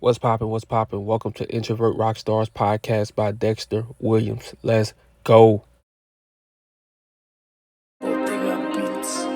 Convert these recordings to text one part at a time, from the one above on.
What's poppin'? What's poppin'? Welcome to Introvert Rockstars podcast by Dexter Williams. Let's go. Bottega Beats.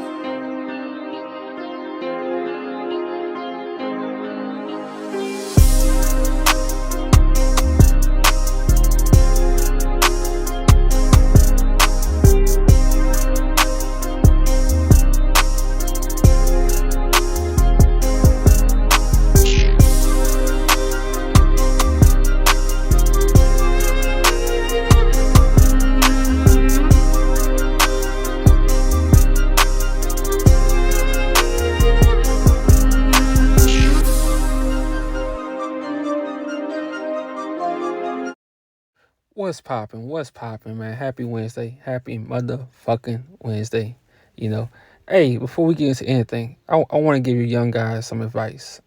What's poppin'? What's poppin', man? Happy Wednesday. Happy motherfucking Wednesday. You know, hey, before we get into anything, I want to give you young guys some advice.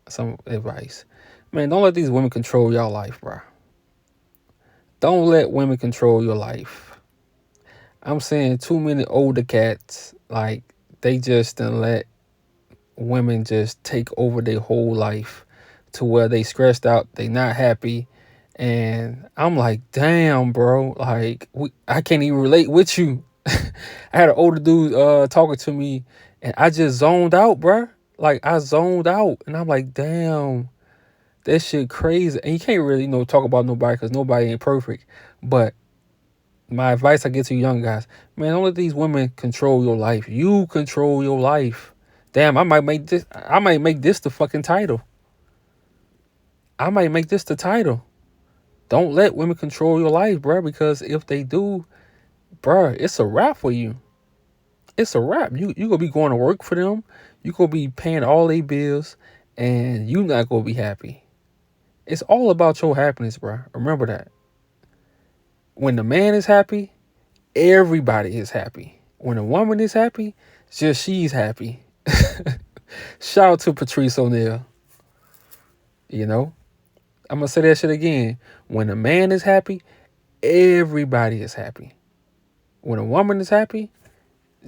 Man, don't let these women control your life, bro. Don't let women control your life. I'm saying too many older cats, like, they just done let women just take over their whole life to where they stressed out, they not happy. And I'm like, damn, bro, like I can't even relate with you. I had an older dude talking to me and I just zoned out, bro. Like I zoned out and I'm like, damn, that shit crazy. And you can't really, talk about nobody because nobody ain't perfect. But my advice I get to young guys, man, don't let these women control your life. You control your life. Damn, I might make this the fucking title. I might make this the title. Don't let women control your life, bro, because if they do, bro, it's a wrap for you. It's a wrap. You gonna be going to work for them. You gonna be paying all their bills, and you not gonna be happy. It's all about your happiness, bro. Remember that. When the man is happy, everybody is happy. When a woman is happy, just she's happy. Shout out to Patrice O'Neal. You know, I'm gonna say that shit again. When a man is happy, everybody is happy. When a woman is happy,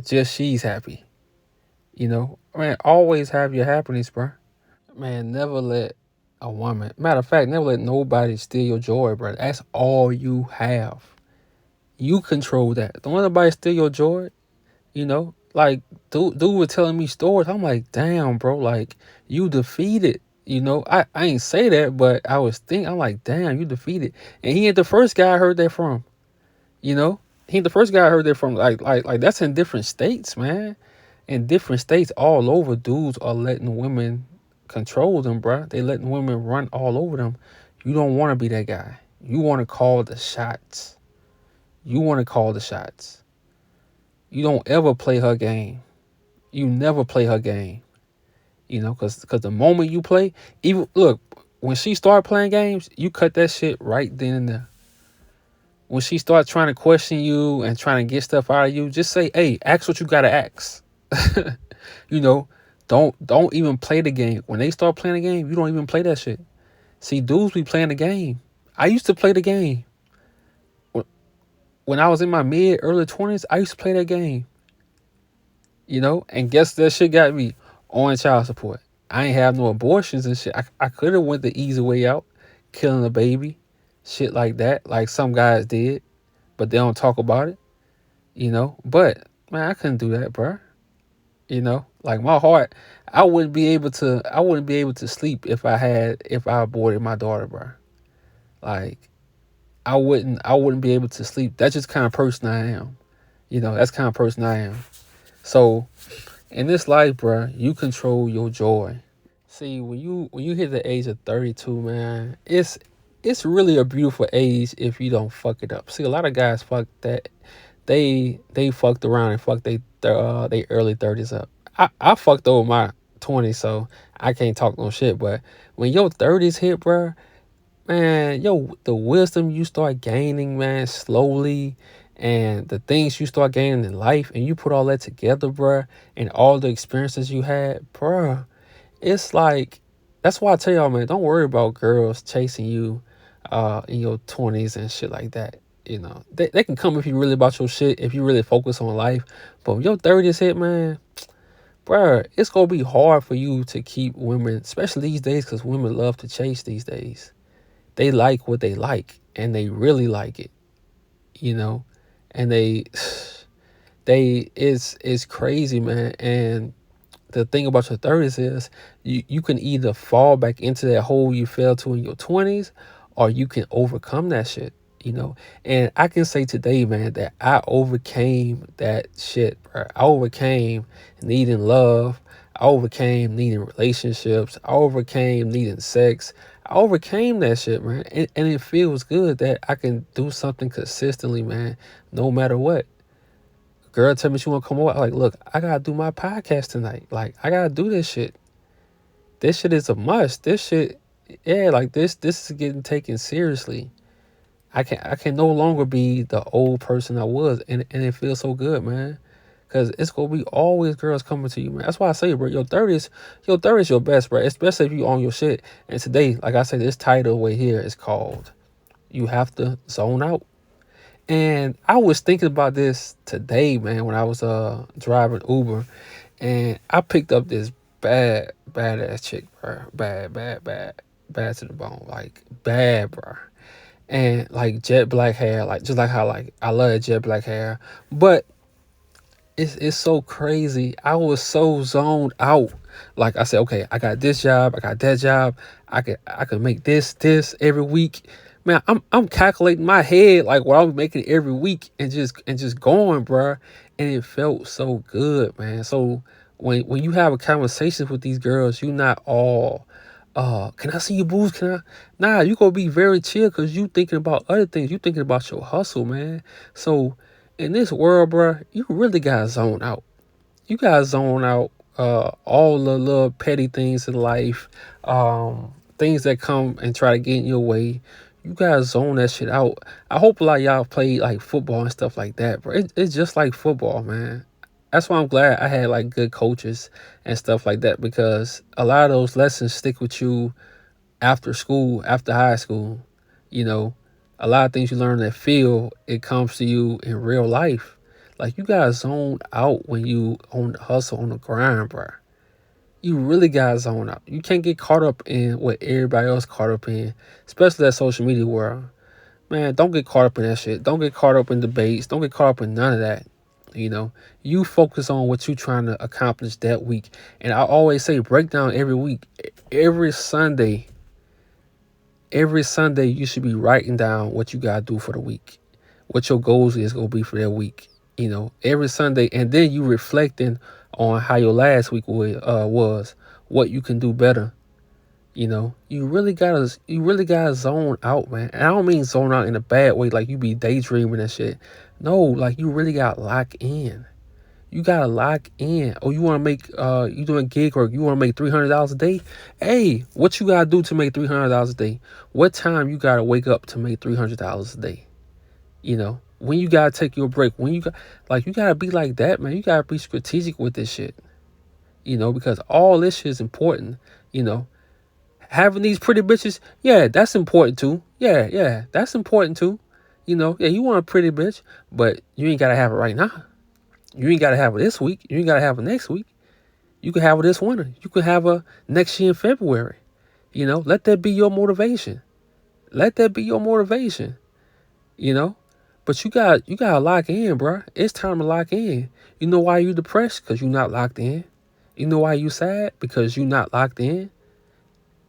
just she's happy. Man, always have your happiness, bro. Man, never let a woman, matter of fact, never let nobody steal your joy, bro. That's all you have. You control that. Don't let nobody steal your joy. Like dude was telling me stories. I'm like, damn, bro, like you defeated. I ain't say that, but I was thinking, I'm like, damn, you defeated. And he ain't the first guy I heard that from. You know, he ain't the first guy I heard that from. Like that's in different states, man. In different states all over, dudes are letting women control them, bro. They letting women run all over them. You don't want to be that guy. You want to call the shots. You want to call the shots. You don't ever play her game. You never play her game. Because the moment you play, even look, when she start playing games, you cut that shit right then and there. When she starts trying to question you and trying to get stuff out of you, just say, hey, ask what you gotta ask. you know, don't even play the game. When they start playing the game, you don't even play that shit. See, dudes be playing the game. I used to play the game. When I was in my early 20s, I used to play that game. And guess that shit got me on child support. I ain't have no abortions and shit. I could have went the easy way out, killing a baby, shit like that, like some guys did, but they don't talk about it. But man, I couldn't do that, bro. Like my heart, I wouldn't be able to sleep if I aborted my daughter, bro. Like I wouldn't be able to sleep. That's just kind of person I am. That's kind of person I am. So in this life, bro, you control your joy. See, when you hit the age of 32, man, it's really a beautiful age if you don't fuck it up. See, a lot of guys fuck that. They fucked around and fucked they early 30s up. I fucked over my 20s, so I can't talk no shit. But when your 30s hit, bro, man, the wisdom you start gaining, man, slowly, and the things you start gaining in life, and you put all that together, bruh, and all the experiences you had, bruh, it's like, that's why I tell y'all, man, don't worry about girls chasing you in your 20s and shit like that. They can come if you really about your shit, if you really focus on life. But when your 30s hit, man, bruh, it's gonna be hard for you to keep women, especially these days, because women love to chase these days. They like what they like, and they really like it, you know, and it's crazy, man. And the thing about your 30s is you can either fall back into that hole you fell to in your 20s, or you can overcome that shit, you know. And I can say today, man, that I overcame that shit, bro. I overcame needing love. I overcame needing relationships. I overcame needing sex. I overcame that shit, man. And it feels good that I can do something consistently, man, no matter what. Girl tell me she want to come over. I'm like, look, I gotta do my podcast tonight. Like, I gotta do this shit. This shit is a must. This shit, yeah, like this is getting taken seriously. I can no longer be the old person I was, and it feels so good, man. Cause it's gonna be always girls coming to you, man. That's why I say, bro, your 30s your best, bro. Especially if you on your shit. And today, like I said, this title right here is called "You Have to Zone Out." And I was thinking about this today, man, when I was driving Uber, and I picked up this badass chick, bro. Bad to the bone, like bad, bro. And like jet black hair, like just like how like I love jet black hair, but it's so crazy. I was so zoned out. Like I said, okay, I got this job, I got that job. I could make this every week. Man, I'm calculating my head like what I'm making every week and just going, bruh. And it felt so good, man. So when you have a conversation with these girls, you not all can I see your boobs? Can I? Nah, you gonna be very chill because you thinking about other things. You thinking about your hustle, man. So in this world, bruh, you really gotta zone out. You gotta zone out all the little petty things in life, things that come and try to get in your way. You gotta zone that shit out. I hope a lot of y'all play like football and stuff like that, bro. It's just like football, man. That's why I'm glad I had like good coaches and stuff like that, because a lot of those lessons stick with you after school, after high school. You know, a lot of things you learn in that field, it comes to you in real life. Like you gotta zone out when you on the hustle, on the grind, bro. You really gotta zone out. You can't get caught up in what everybody else caught up in, especially that social media world. Man, don't get caught up in that shit. Don't get caught up in debates. Don't get caught up in none of that. You know, you focus on what you're trying to accomplish that week. And I always say, break down every week. Every Sunday, every Sunday, you should be writing down what you gotta do for the week, what your goals is gonna be for that week. You know, every Sunday, and then you reflecting on how your last week was, what you can do better. You know, you really gotta zone out, man. And I don't mean zone out in a bad way, like you be daydreaming and shit. No, like you really gotta lock in. You gotta lock in. Oh, you wanna make you doing gig work, you wanna make $300 a day? Hey, what you gotta do to make $300 a day? What time you gotta wake up to make $300 a day? You know, when you gotta take your break, when you gotta be like that, man. You gotta be strategic with this shit. You know, because all this shit is important. You know, having these pretty bitches, yeah, that's important too. Yeah, that's important too. You know, yeah, you want a pretty bitch, but you ain't gotta have it right now. You ain't gotta have it this week. You ain't gotta have it next week. You can have it this winter. You can have her next year in February. You know, let that be your motivation. Let that be your motivation. You know, but you gotta lock in, bruh. It's time to lock in. You know why you depressed? Because you not locked in. You know why you sad? Because you not locked in.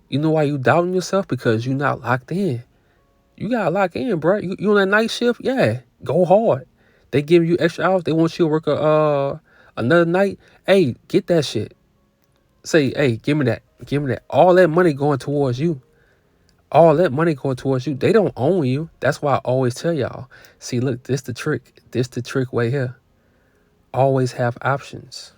You know why you doubting yourself? Because you not locked in. You gotta lock in, bro. You on that night shift? Yeah, go hard. They give you extra hours. They want you to work another night. Hey, get that shit. Say, hey, give me that. Give me that. All that money going towards you. All that money going towards you. They don't own you. That's why I always tell y'all. See, look, this the trick. This the trick right here. Always have options.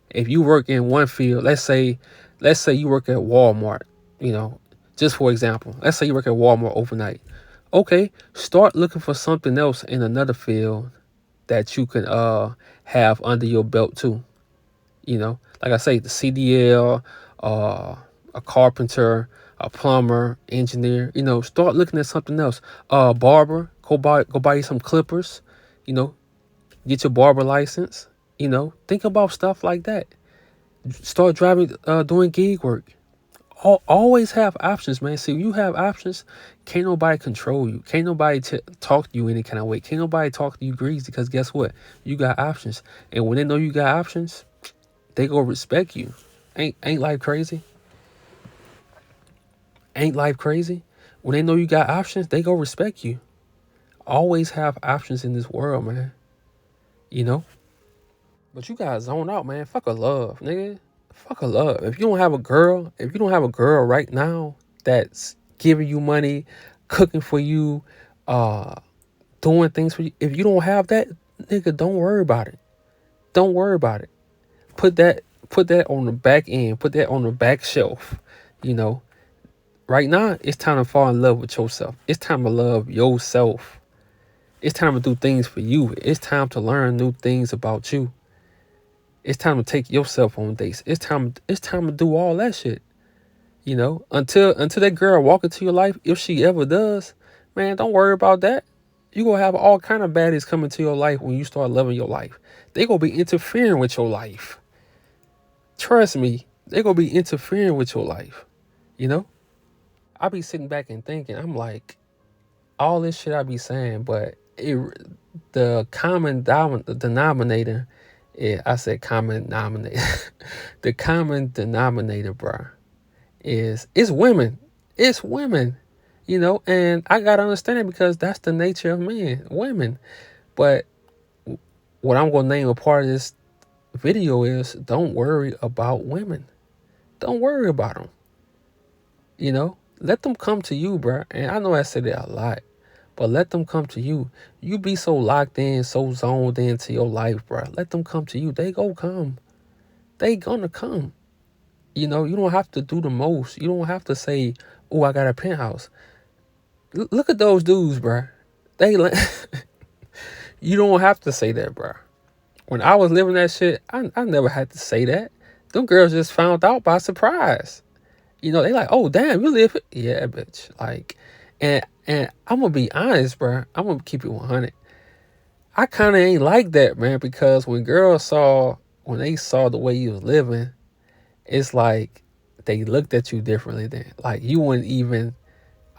If you work in one field, let's say you work at Walmart, you know, just for example. Let's say you work at Walmart overnight. Okay, start looking for something else in another field that you can have under your belt too. You know, like I say, the CDL, a carpenter, a plumber, engineer. You know, start looking at something else. Barber, go buy you some clippers. You know, get your barber license. You know, think about stuff like that. Start driving, doing gig work. Always have options, man. See, you have options. Can't nobody control you. Can't nobody talk to you any kind of way. Can't nobody talk to you greasy because guess what? You got options. And when they know you got options, they go respect you. Ain't life crazy? Ain't life crazy? When they know you got options, they go respect you. Always have options in this world, man. You know? But you gotta zone out, man. Fuck a love, nigga. Fuck a love. If you don't have a girl right now that's giving you money, cooking for you, uh, doing things for you, if you don't have that, nigga, don't worry about it. Don't worry about it. Put that put that on the back end. Put that on the back shelf. You know, right now it's time to fall in love with yourself. It's time to love yourself. It's time to do things for you. It's time to learn new things about you. It's time to take yourself on dates. It's time to do all that shit. You know, until that girl walk into your life, if she ever does, man, don't worry about that. You gonna have all kind of baddies come into your life when you start loving your life. They gonna be interfering with your life. Trust me, they gonna be interfering with your life. You know, I be sitting back and thinking, I'm like, all this shit I be saying, but the common denominator, yeah, I said common denominator. The common denominator, bro, is it's women. It's women. You know, and I gotta understand it because that's the nature of men, women. But what I'm gonna name a part of this video is don't worry about women. Don't worry about them. You know, let them come to you, bro. And I know I said that a lot, but let them come to you. You be so locked in, so zoned into your life, bro. Let them come to you. They go come. They gonna come. You know, you don't have to do the most. You don't have to say, "Oh, I got a penthouse." Look at those dudes, bro. They you don't have to say that, bro. When I was living that shit, I never had to say that. Them girls just found out by surprise. You know, they like, oh damn, you live here? Yeah, bitch. Like, and I'm gonna be honest, bro. I'm gonna keep it 100. I kind of ain't like that, man, because when they saw the way you was living, it's like they looked at you differently. Then, like you wouldn't even.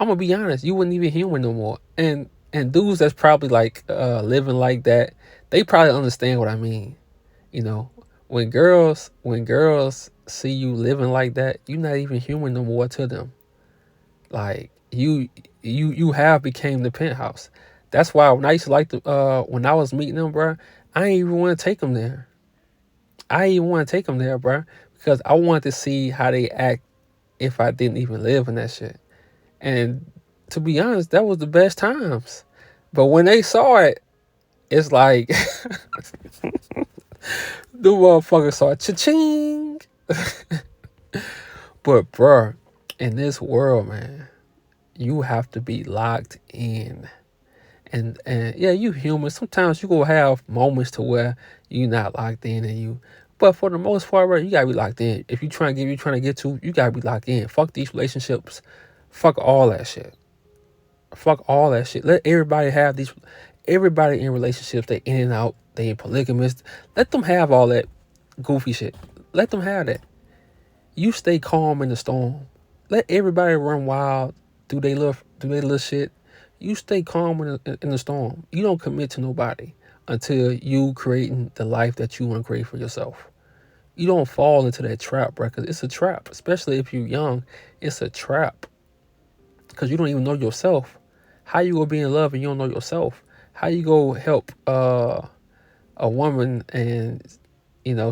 I'm gonna be honest, you wouldn't even human no more. And dudes that's probably like living like that, they probably understand what I mean. You know, when girls see you living like that, you're not even human no more to them. Like you have became the penthouse. That's why when I used to like to when I was meeting them, bro, I ain't even want to take them there. I ain't even want to take them there, bro, because I wanted to see how they act if I didn't even live in that shit. And to be honest, that was the best times. But when they saw it, it's like the motherfuckers saw cha-ching. But bruh, in this world, man, you have to be locked in. And yeah, you human. Sometimes you gonna have moments to where you not locked in and you but for the most part, bro, you gotta be locked in. If you trying to get to, you gotta be locked in. Fuck these relationships. Fuck all that shit. Fuck all that shit. Let everybody have these. Everybody in relationships, they in and out. They in polygamous. Let them have all that goofy shit. Let them have that. You stay calm in the storm. Let everybody run wild. Do they little shit. You stay calm in the storm. You don't commit to nobody until you creating the life that you want to create for yourself. You don't fall into that trap, bro. Cause it's a trap. Especially if you're young, it's a trap. Cause you don't even know yourself. How you gonna be in love and you don't know yourself? How you go help a woman and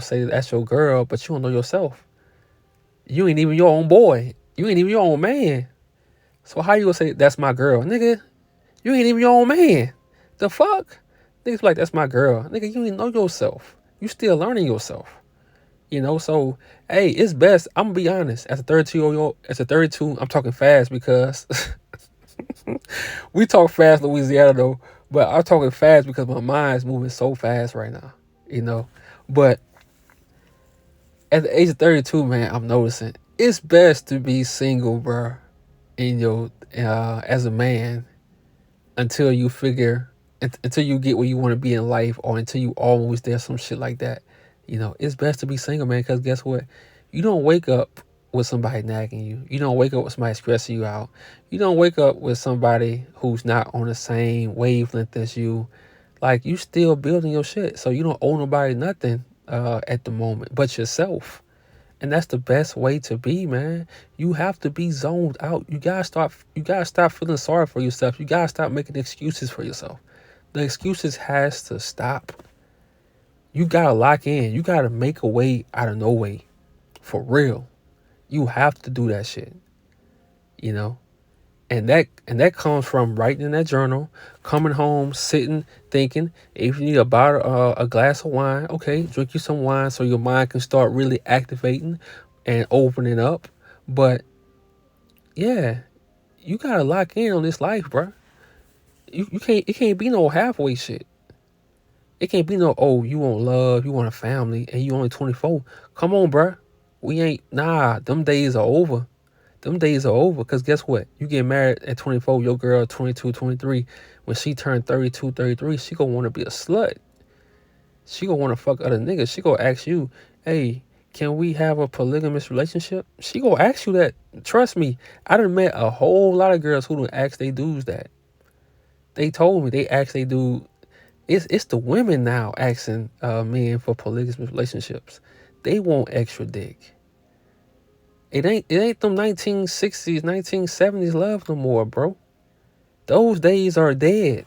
say that's your girl, but you don't know yourself? You ain't even your own boy. You ain't even your own man. So how you gonna say that's my girl, nigga? You ain't even your own man. The fuck? Niggas be like that's my girl, nigga. You ain't know yourself. You still learning yourself. So hey, it's best. I'm gonna be honest. As a 32, I'm talking fast because we talk fast Louisiana though, but I'm talking fast because my mind's moving so fast right now. You know, but at the age of 32, man, I'm noticing it's best to be single, bro. In your as a man until you get where you want to be in life, or until you almost there, some shit like that. It's best to be single, man, because guess what? You don't wake up with somebody nagging you. You don't wake up with somebody stressing you out. You don't wake up with somebody who's not on the same wavelength as you. Like, you still building your shit. So you don't owe nobody nothing at the moment but yourself. And that's the best way to be, man. You have to be zoned out. You gotta stop feeling sorry for yourself. You gotta stop making excuses for yourself. The excuses has to stop. You gotta lock in. You gotta make a way out of no way. For real. You have to do that shit. You know? And that comes from writing in that journal, coming home, sitting, thinking. If you need a glass of wine, okay, drink you some wine so your mind can start really activating and opening up. But yeah, you gotta lock in on this life, bruh. You can't, it can't be no halfway shit. It can't be no, oh, you want love, you want a family, and you only 24. Come on, bruh. We ain't, nah, them days are over. Them days are over, because guess what? You get married at 24, your girl 22, 23. When she turned 32, 33, she gonna want to be a slut. She gonna want to fuck other niggas. She gonna ask you, hey, can we have a polygamous relationship? She gonna ask you that. Trust me, I done met a whole lot of girls who done ask they dudes that. They told me they asked they dude. It's the women now asking men for polygamous relationships. They want extra dick. It ain't them 1960s, 1970s love no more, bro. Those days are dead.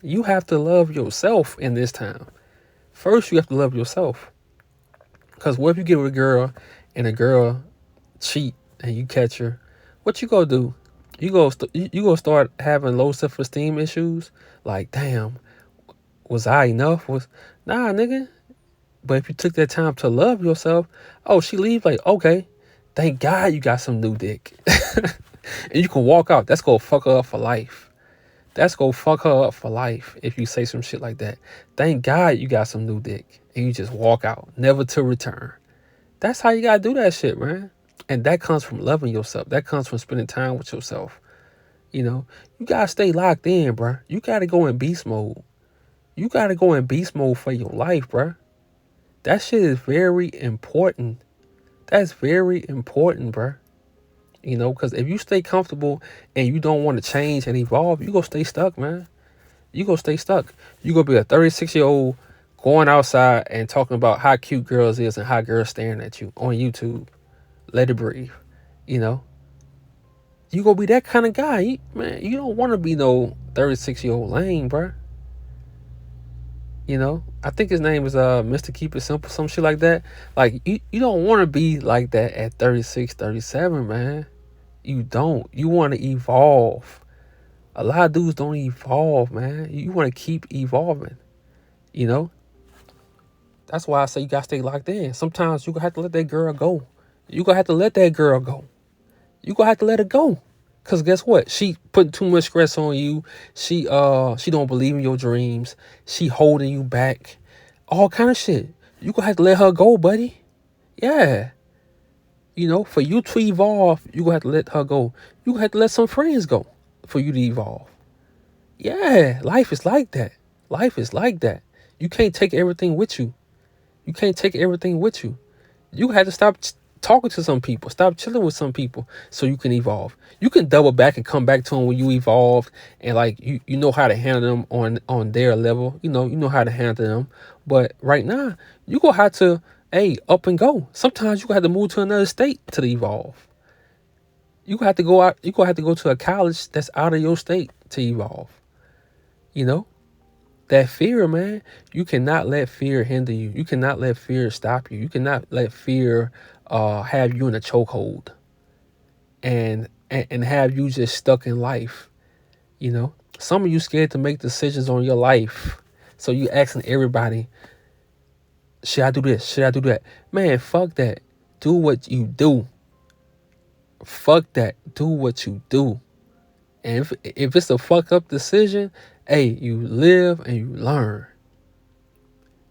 You have to love yourself in this time. First, you have to love yourself. Because what if you get with a girl and a girl cheat and you catch her? What you gonna do? You gonna start having low self-esteem issues? Like, damn, was I enough? Nah, nigga. But if you took that time to love yourself, oh, she leave, like, okay, thank God you got some new dick. And you can walk out. That's gonna fuck her up for life. That's gonna fuck her up for life if you say some shit like that. Thank God you got some new dick. And you just walk out, never to return. That's how you gotta do that shit, man. And that comes from loving yourself. That comes from spending time with yourself. You gotta stay locked in, bruh. You gotta go in beast mode. You gotta go in beast mode for your life, bruh. That shit is very important. That's very important, bruh. Because if you stay comfortable and you don't want to change and evolve, you gonna stay stuck, man. You gonna stay stuck. You gonna be a 36-year-old going outside and talking about how cute girls is and how girls staring at you on YouTube. Let it breathe. You gonna be that kind of guy. Man, you don't want to be no 36-year-old lame, bruh. I think his name is Mr. Keep It Simple, some shit like that. Like, you don't want to be like that at 36, 37, man. You don't. You want to evolve. A lot of dudes don't evolve, man. You want to keep evolving. That's why I say you got to stay locked in. Sometimes you going to have to let that girl go. You going to have to let that girl go. You going to have to let her go. Because guess what? She putting too much stress on you. She don't believe in your dreams. She holding you back. All kind of shit. You going to have to let her go, buddy. Yeah. For you to evolve, you going to have to let her go. You going to have to let some friends go for you to evolve. Yeah, life is like that. Life is like that. You can't take everything with you. You can't take everything with you. You have to stop talking to some people. Stop chilling with some people so you can evolve. You can double back and come back to them when you evolve and like you know how to handle them on their level. You know how to handle them. But right now, you gonna have to up and go. Sometimes you gonna have to move to another state to evolve. You gonna have to go out. You gonna have to go to a college that's out of your state to evolve. That fear, man. You cannot let fear hinder you. You cannot let fear stop you. You cannot let fear have you in a chokehold and have you just stuck in life. Some of you scared to make decisions on your life, so you asking everybody, should I do this? Should I do that? Man, fuck that. Do what you do. Fuck that. Do what you do. And if it's a fuck up decision, you live and you learn.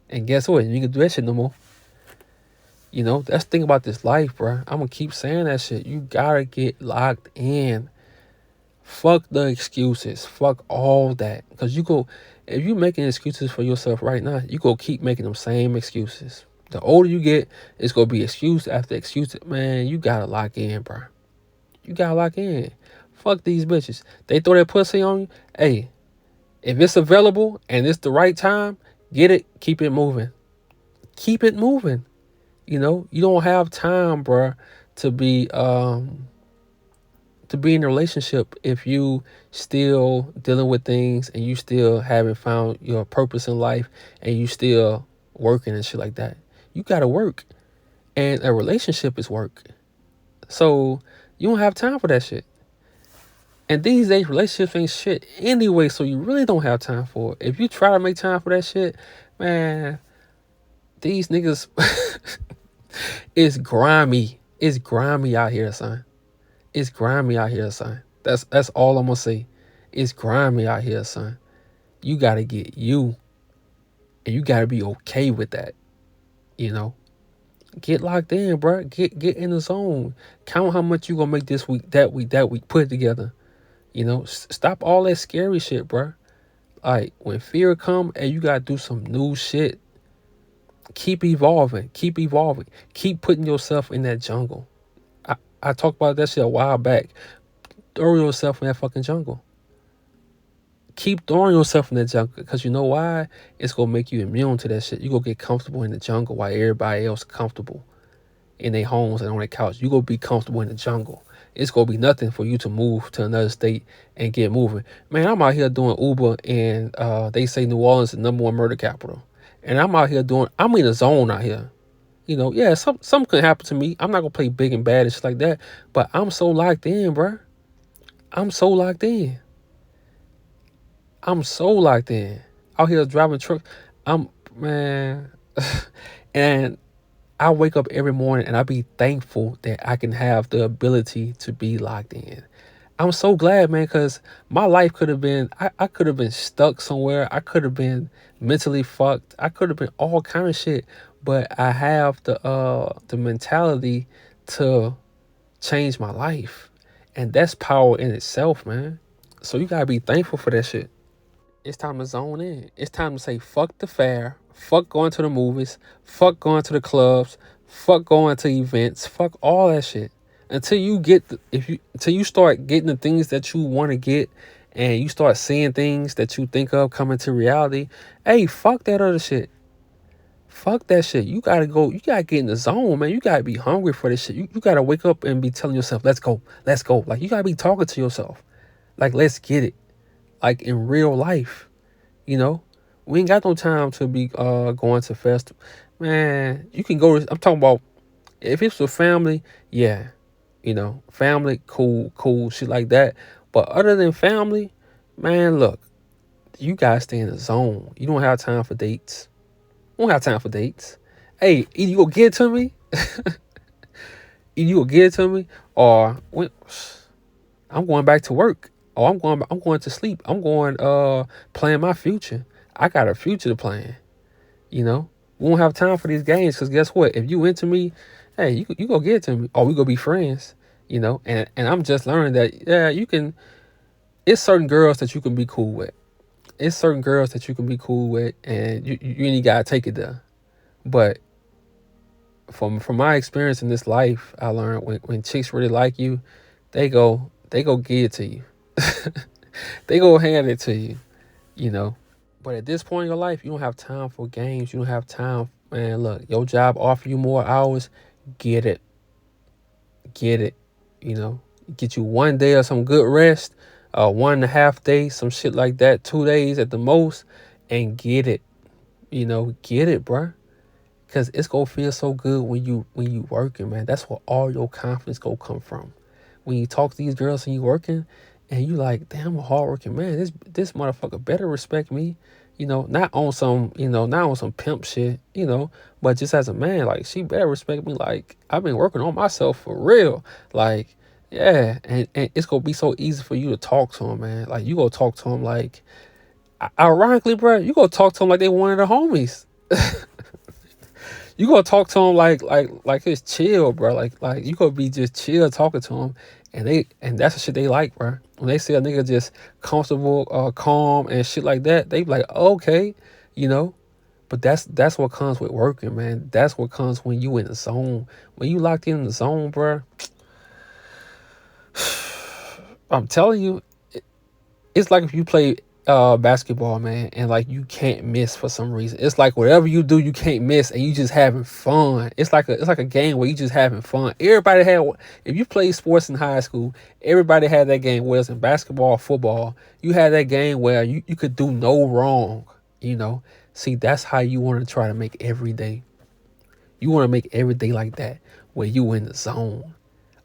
And guess what? You can do that shit no more. That's the thing about this life, bro. I'm gonna keep saying that shit. You gotta get locked in. Fuck the excuses. Fuck all that. Because If you making excuses for yourself right now, you go keep making them same excuses. The older you get, it's gonna be excuse after excuse. Man, you gotta lock in, bro. You gotta lock in. Fuck these bitches. They throw that pussy on you. Hey, if it's available and it's the right time, get it. Keep it moving. Keep it moving. You know, you don't have time, bro, to be in a relationship if you still dealing with things and you still haven't found your purpose in life and you still working and shit like that. You gotta work. And a relationship is work. So you don't have time for that shit. And these days relationships ain't shit anyway, so you really don't have time for it. If you try to make time for that shit, man, these niggas it's grimy. It's grimy out here, son. It's grimy out here, son. That's all I'm gonna say. It's grimy out here, son. You gotta get you. And you gotta be okay with that. You know? Get locked in, bro. Get in the zone. Count how much you gonna make this week, that week, that week. Put it together. You know? Stop all that scary shit, bro. Like, when fear come and you gotta do some new shit, keep evolving. Keep evolving. Keep putting yourself in that jungle. I talked about that shit a while back. Throw yourself in that fucking jungle. Keep throwing yourself in that jungle, because you know why? It's gonna make you immune to that shit. You gonna get comfortable in the jungle while everybody else comfortable in their homes and on their couch. You gonna be comfortable in the jungle. It's gonna be nothing for you to move to another state and get moving. Man, I'm out here doing Uber, and they say New Orleans is the #1 murder capital, and I'm out here I'm in a zone out here. You know, yeah, something could happen to me. I'm not gonna play big and bad and shit like that, but I'm so locked in, bruh. I'm so locked in. I'm so locked in. Out here driving truck. Man, and I wake up every morning and I be thankful that I can have the ability to be locked in. I'm so glad, man, because my life could have been, I could have been stuck somewhere. I could have been mentally fucked. I could have been all kind of shit. But I have the mentality to change my life. And that's power in itself, man. So you gotta be thankful for that shit. It's time to zone in. It's time to say fuck the fair, fuck going to the movies, fuck going to the clubs, fuck going to events, fuck all that shit. Until you until you start getting the things that you want to get, and you start seeing things that you think of coming to reality. Hey, fuck that other shit. Fuck that shit. You gotta go. You gotta get in the zone, man. You gotta be hungry for this shit. You gotta wake up and be telling yourself, let's go. Let's go. Like, you gotta be talking to yourself. Like, let's get it. Like, in real life. You know? We ain't got no time to be going to festival. Man, you can go to, I'm talking about, if it's with family, yeah. You know, family, cool, shit like that. But other than family, man, look, you gotta stay in the zone. You don't have time for dates. You don't have time for dates. Hey, either you gonna get it to me, or I'm going back to work, or I'm going to sleep. I'm going plan my future. I got a future to plan. You know, we won't have time for these games, because guess what? If you into me, hey, you go get it to me, or we gonna be friends. You know, and I'm just learning that, yeah, you can. It's certain girls that you can be cool with. It's certain girls that you can be cool with, and you ain't gotta take it there. But from my experience in this life, I learned when chicks really like you, they go give it to you. They go hand it to you, you know. But at this point in your life, you don't have time for games. You don't have time, man. Look, your job offer you more hours. Get it. Get it. You know, get you 1 day of some good rest, 1.5 days, some shit like that, 2 days at the most, and get it. You know, get it, bruh. Cause it's gonna feel so good when you working, man. That's where all your confidence gonna come from. When you talk to these girls and you working, and you like, damn, I'm a hardworking man. This motherfucker better respect me. You know, not on some pimp shit, you know, but just as a man, like, she better respect me. Like, I've been working on myself for real. Like, yeah, and it's gonna be so easy for you to talk to him, man. Like, you gonna talk to him like, ironically, bro, you gonna talk to him like they one of the homies. You gonna talk to him like it's chill, bro. Like you gonna be just chill talking to him, And that's the shit they like, bro. When they see a nigga just comfortable, calm and shit like that, they be like, okay, you know. But that's what comes with working, man. That's what comes when you in the zone. When you locked in the zone, bro. I'm telling you, it's like if you play basketball, man, and like you can't miss for some reason. It's like whatever you do, you can't miss, and you just having fun. It's like a game where you just having fun. Everybody had, if you played sports in high school, everybody had that game. Whether it's in basketball or football, you had that game where you could do no wrong. You know, see, that's how you want to try to make every day. You want to make every day like that, where you in the zone.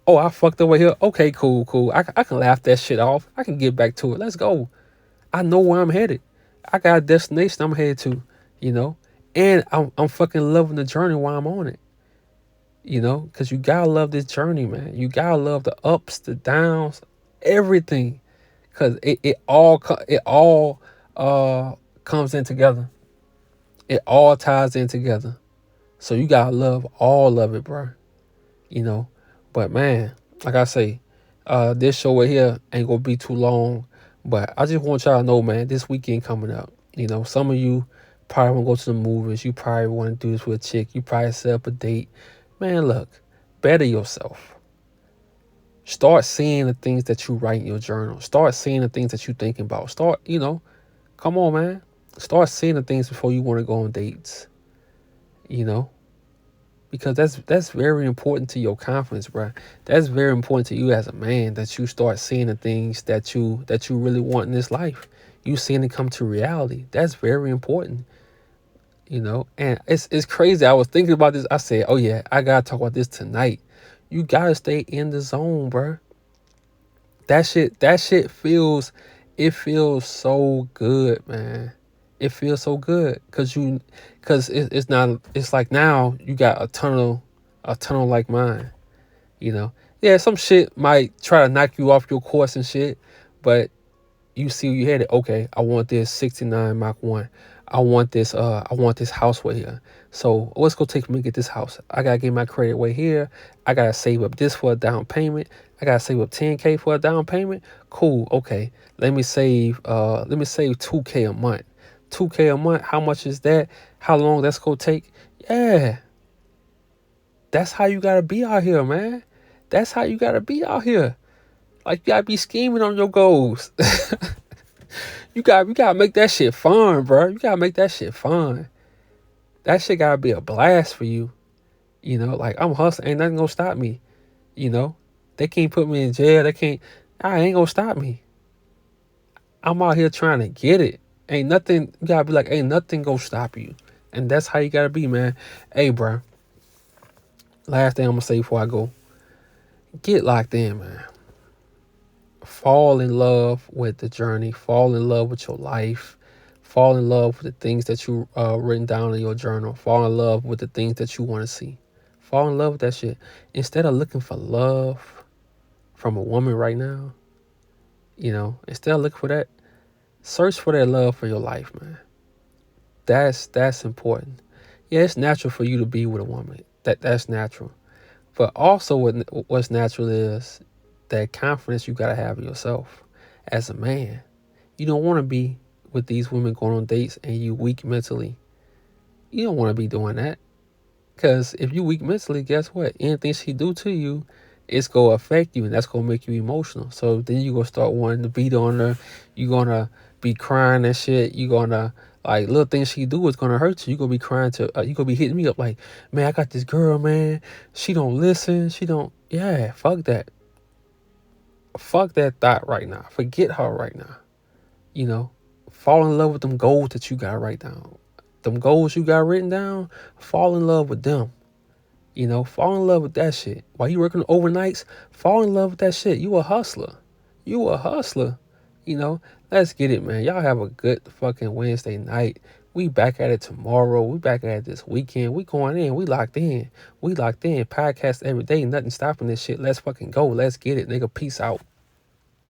Oh, I fucked over here. Okay, cool, cool. I can laugh that shit off. I can get back to it. Let's go. I know where I'm headed. I got a destination I'm headed to, you know? And I'm fucking loving the journey while I'm on it, you know? Because you gotta love this journey, man. You gotta love the ups, the downs, everything. Because it all comes in together. It all ties in together. So you gotta love all of it, bro. You know? But man, like I say, this show right here ain't gonna be too long. But I just want y'all to know, man, this weekend coming up, you know, some of you probably want to go to the movies. You probably want to do this with a chick. You probably set up a date. Man, look, better yourself. Start seeing the things that you write in your journal. Start seeing the things that you thinking about. Start, you know, come on, man. Start seeing the things before you want to go on dates, you know, because that's very important to your confidence, bro. That's very important to you as a man, that you start seeing the things that you really want in this life. You seeing it come to reality. That's very important, you know. And it's crazy. I was thinking about this. I said, oh yeah, I gotta talk about this tonight. You gotta stay in the zone, bro. That shit feels, it feels so good, man. It feels so good because it's not, it's like now you got a tunnel like mine, you know. Yeah, some shit might try to knock you off your course and shit, but you see you headed. Okay, I want this 69 Mach 1. I want this house way here. So what's gonna take for me to get this house? I gotta get my credit way here. I gotta save up this for a down payment. I gotta save up 10K for a down payment. Cool, okay. Let me save 2K a month. 2K a month, how much is that? How long that's gonna take? Yeah. That's how you gotta be out here, man. That's how you gotta be out here. Like, you gotta be scheming on your goals. You gotta make that shit fun, bro. You gotta make that shit fun. That shit gotta be a blast for you. You know, like, I'm hustling, ain't nothing gonna stop me. You know, they can't put me in jail. I ain't gonna stop me. I'm out here trying to get it. Ain't nothing. You gotta be like, ain't nothing gonna stop you. And that's how you gotta be, man. Hey, bro. Last thing I'm gonna say before I go. Get locked in, man. Fall in love with the journey. Fall in love with your life. Fall in love with the things that you written down in your journal. Fall in love with the things that you want to see. Fall in love with that shit. Instead of looking for love from a woman right now, you know, instead of looking for that, search for that love for your life, man. That's important. Yeah, it's natural for you to be with a woman. That's natural. But also what's natural is that confidence you gotta have in yourself as a man. You don't want to be with these women going on dates and you weak mentally. You don't want to be doing that. Because if you weak mentally, guess what? Anything she do to you, it's going to affect you, and that's going to make you emotional. So then you going to start wanting to beat on her. You're going to be crying and shit. You're going to, like, little things she do is going to hurt you. You're going to be crying to, you're going to be hitting me up like, man, I got this girl, man. She don't listen. She don't, yeah, fuck that. Fuck that thought right now. Forget her right now. You know, fall in love with them goals that you got right down. Them goals you got written down, fall in love with them. You know, fall in love with that shit. While you working overnights, fall in love with that shit. You a hustler. You a hustler. You know, let's get it, man. Y'all have a good fucking Wednesday night. We back at it tomorrow. We back at it this weekend. We going in. We locked in. We locked in. Podcast every day. Nothing stopping this shit. Let's fucking go. Let's get it, nigga. Peace out.